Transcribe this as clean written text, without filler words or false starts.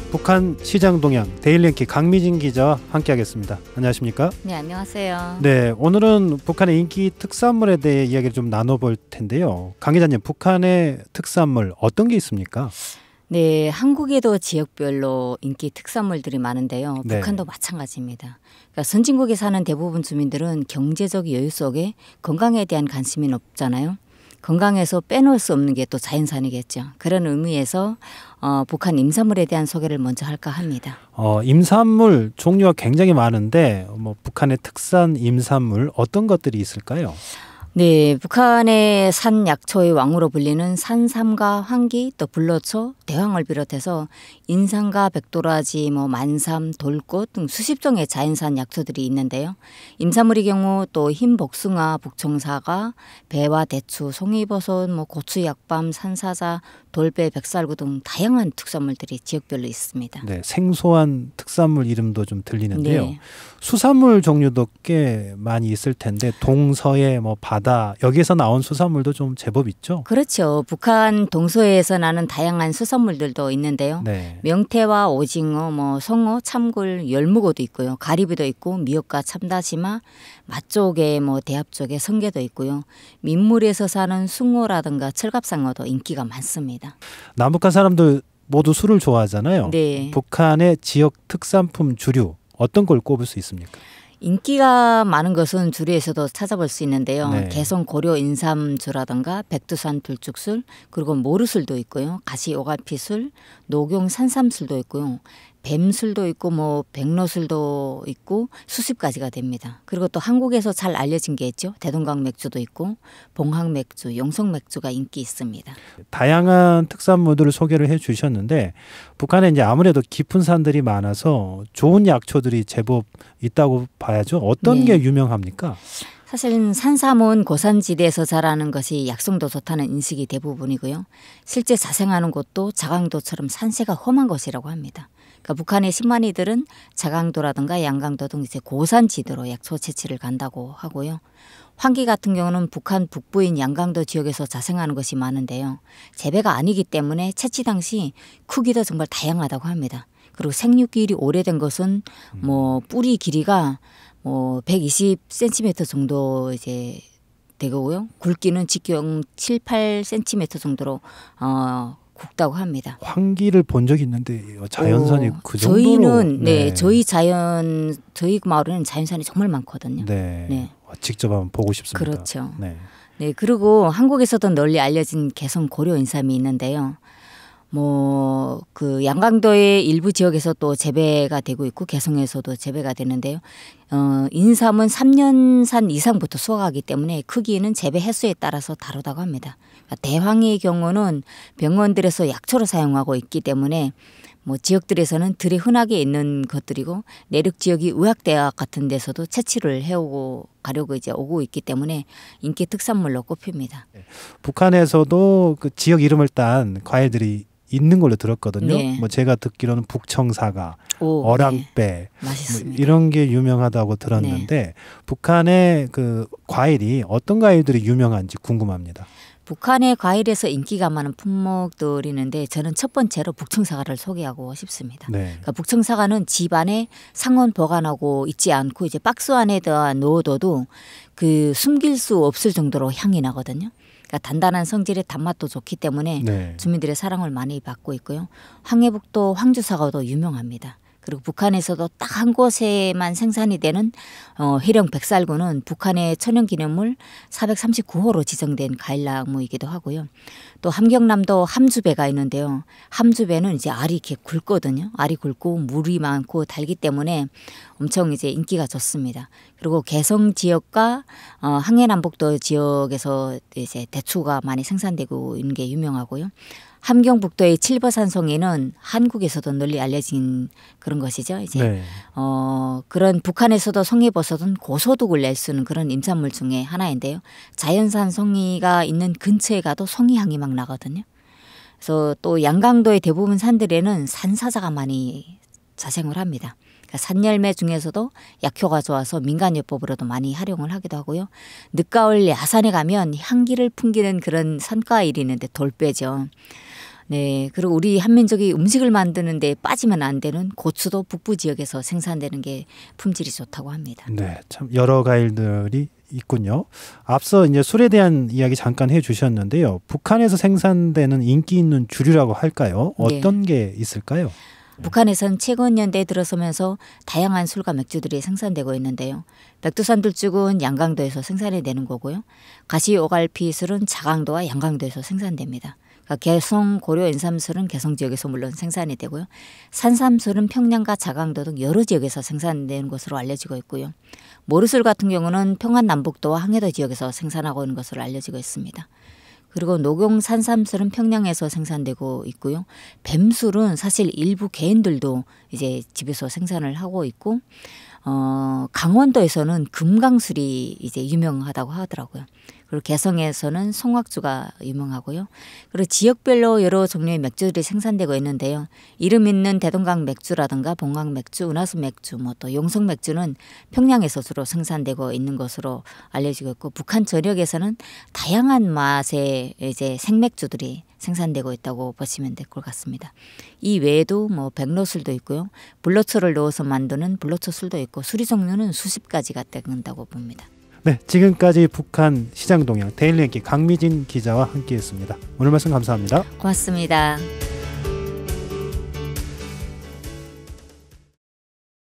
북한 시장 동향 데일리엔키 강미진 기자와 함께하겠습니다. 안녕하십니까? 네, 안녕하세요. 네, 오늘은 북한의 인기 특산물에 대해 이야기를 좀 나눠볼 텐데요. 강 기자님, 북한의 특산물 어떤 게 있습니까? 네, 한국에도 지역별로 인기 특산물들이 많은데요. 네. 북한도 마찬가지입니다. 그러니까 선진국에 사는 대부분 주민들은 경제적 여유 속에 건강에 대한 관심이 높잖아요. 건강에서 빼놓을 수 없는 게 또 자연산이겠죠. 그런 의미에서 북한 임산물에 대한 소개를 먼저 할까 합니다. 임산물 종류가 굉장히 많은데 북한의 특산 임산물 어떤 것들이 있을까요? 네, 북한의 산약초의 왕으로 불리는 산삼과 황기, 또 불로초, 대황을 비롯해서 인삼과 백도라지, 만삼, 돌꽃 등 수십 종의 자연산 약초들이 있는데요. 임산물의 경우 또 흰 복숭아, 북청사과, 배와 대추, 송이버섯, 고추 약밤, 산사자, 돌배, 백살구 등 다양한 특산물들이 지역별로 있습니다. 네, 생소한 특산물 이름도 좀 들리는데요. 네. 수산물 종류도 꽤 많이 있을 텐데 동서해, 바다 여기에서 나온 수산물도 좀 제법 있죠? 그렇죠. 북한 동서해에서 나는 다양한 수산물들도 있는데요. 네. 명태와 오징어, 송어, 참굴, 열무고도 있고요. 가리비도 있고 미역과 참다시마, 맛조개, 대합 쪽에 성게도 있고요. 민물에서 사는 숭어라든가 철갑상어도 인기가 많습니다. 남북한 사람들 모두 술을 좋아하잖아요. 네. 북한의 지역 특산품 주류 어떤 걸 꼽을 수 있습니까? 인기가 많은 것은 주류에서도 찾아볼 수 있는데요. 네. 개성 고려 인삼주라든가 백두산 들쭉술, 그리고 모르술도 있고요. 가시 오갈피술, 녹용 산삼술도 있고요. 뱀술도 있고 백로술도 있고 수십 가지가 됩니다. 그리고 또 한국에서 잘 알려진 게 있죠. 대동강 맥주도 있고 봉황 맥주, 용성 맥주가 인기 있습니다. 다양한 특산물들을 소개를 해 주셨는데 북한에 이제 아무래도 깊은 산들이 많아서 좋은 약초들이 제법 있다고 봐야죠. 어떤 네. 게 유명합니까? 사실 산삼은 고산지대에서 자라는 것이 약성도 좋다는 인식이 대부분이고요. 실제 자생하는 곳도 자강도처럼 산세가 험한 곳이라고 합니다. 그러니까 북한의 신만이들은 자강도라든가 양강도 등 이제 고산지대로 약초 채취를 간다고 하고요. 황기 같은 경우는 북한 북부인 양강도 지역에서 자생하는 것이 많은데요. 재배가 아니기 때문에 채취 당시 크기도 정말 다양하다고 합니다. 그리고 생육길이 오래된 것은 뿌리 길이가 120cm 정도 이제 되고요. 굵기는 직경 7, 8cm 정도로 굵다고 합니다. 황기를 본 적이 있는데 자연산이 그 정도로 저희는 저희 마을에는 자연산이 정말 많거든요. 네. 직접 한번 보고 싶습니다. 그렇죠. 네. 네, 그리고 한국에서도 널리 알려진 개성 고려 인삼이 있는데요. 그 양강도의 일부 지역에서 또 재배가 되고 있고 개성에서도 재배가 되는데요. 인삼은 3년산 이상부터 수확하기 때문에 크기는 재배 횟수에 따라서 다르다고 합니다. 그러니까 대황의 경우는 병원들에서 약초로 사용하고 있기 때문에 지역들에서는 들에 흔하게 있는 것들이고 내륙 지역이 의학대학 같은 데서도 채취를 해오고 가려고 이제 오고 있기 때문에 인기 특산물로 꼽힙니다. 북한에서도 그 지역 이름을 딴 과일들이 있는 걸로 들었거든요. 네. 제가 듣기로는 북청사과, 어랑배 네. 맛있습니다. 이런 게 유명하다고 들었는데 북한의 그 과일이 어떤 과일들이 유명한지 궁금합니다. 북한의 과일에서 인기가 많은 품목들이 있는데 저는 첫 번째로 북청사과를 소개하고 싶습니다. 네. 그러니까 북청사과는 집 안에 상온 보관하고 있지 않고 이제 박스 안에다 넣어둬도 그 숨길 수 없을 정도로 향이 나거든요. 그러니까 단단한 성질의 단맛도 좋기 때문에 네. 주민들의 사랑을 많이 받고 있고요. 황해북도 황주사과도 유명합니다. 그리고 북한에서도 딱 한 곳에만 생산이 되는 해령 백살구는 북한의 천연기념물 439호로 지정된 과일나무이기도 하고요. 또 함경남도 함주배가 있는데요. 함주배는 이제 알이 이렇게 굵거든요. 알이 굵고 물이 많고 달기 때문에 엄청 이제 인기가 좋습니다. 그리고 개성 지역과 항해남북도 지역에서 이제 대추가 많이 생산되고 있는 게 유명하고요. 함경북도의 칠버산송이는 한국에서도 널리 알려진 그런 것이죠. 이제 네. 그런 북한에서도 송이버섯은 고소득을 낼 수 있는 그런 임산물 중에 하나인데요. 자연산 송이가 있는 근처에 가도 송이향이 막 나거든요. 그래서 또 양강도의 대부분 산들에는 산사자가 많이 자생을 합니다. 그러니까 산열매 중에서도 약효가 좋아서 민간요법으로도 많이 활용을 하기도 하고요. 늦가을 야산에 가면 향기를 풍기는 그런 산과일이 있는데 돌배죠. 네, 그리고 우리 한민족이 음식을 만드는데 빠지면 안 되는 고추도 북부 지역에서 생산되는 게 품질이 좋다고 합니다. 네, 참 여러 과일들이 있군요. 앞서 이제 술에 대한 이야기 잠깐 해주셨는데요. 북한에서 생산되는 인기 있는 주류라고 할까요? 어떤 게 있을까요? 북한에선 최근 연대에 들어서면서 다양한 술과 맥주들이 생산되고 있는데요. 백두산들 쪽은 양강도에서 생산이 되는 거고요. 가시오갈피 술은 자강도와 양강도에서 생산됩니다. 그러니까 개성, 고려, 인삼술은 개성 지역에서 물론 생산이 되고요. 산삼술은 평양과 자강도 등 여러 지역에서 생산되는 것으로 알려지고 있고요. 모르술 같은 경우는 평안남북도와 항해도 지역에서 생산하고 있는 것으로 알려지고 있습니다. 그리고 녹용 산삼술은 평양에서 생산되고 있고요. 뱀술은 사실 일부 개인들도 이제 집에서 생산을 하고 있고, 강원도에서는 금강술이 이제 유명하다고 하더라고요. 그리고 개성에서는 송악주가 유명하고요. 그리고 지역별로 여러 종류의 맥주들이 생산되고 있는데요. 이름 있는 대동강 맥주라든가 봉황 맥주, 은하수 맥주, 뭐 또 용성 맥주는 평양에서 주로 생산되고 있는 것으로 알려지고 있고, 북한 전역에서는 다양한 맛의 이제 생맥주들이 생산되고 있다고 보시면 될 것 같습니다. 이 외에도 뭐 백로술도 있고요. 불로초를 넣어서 만드는 불로초 술도 있고, 수리 종류는 수십 가지가 된다고 봅니다. 네, 지금까지 북한 시장 동향 데일리엔키 강미진 기자와 함께했습니다. 오늘 말씀 감사합니다. 고맙습니다.